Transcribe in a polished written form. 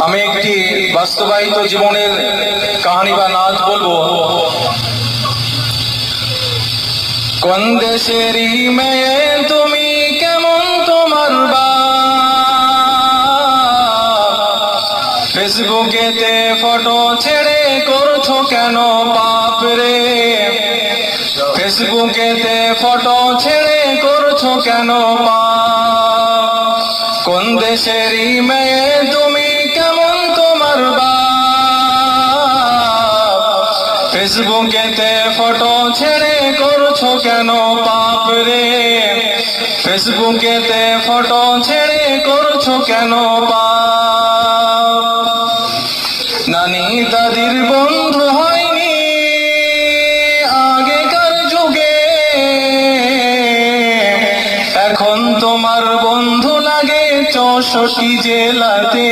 আমি একটি বাস্তবায়িত জীবনের কাহিনী বা নাচ বলবো। কোন দেশেরই মেয়ে তুমি, কেমন তোমার ফেসবুকেতে ফটো ছেড়ে করছো কেন পাপ রে? ফেসবুকেতে ফটো ছেড়ে করছো কেন পাপ? কোন দেশেরই মেয়ে তুমি, কেমন তোমার ফেসবুকেতে ফটো ছেড়ে করছো কেন পাপ রে? ফেসবুকেতে ফটো ছেড়ে করছো কেন পাপ? নানি দাদির বন্ধু হয়নি আগেকার যুগে, এখন তোমার বন্ধু লাগে 64 জেলাতে।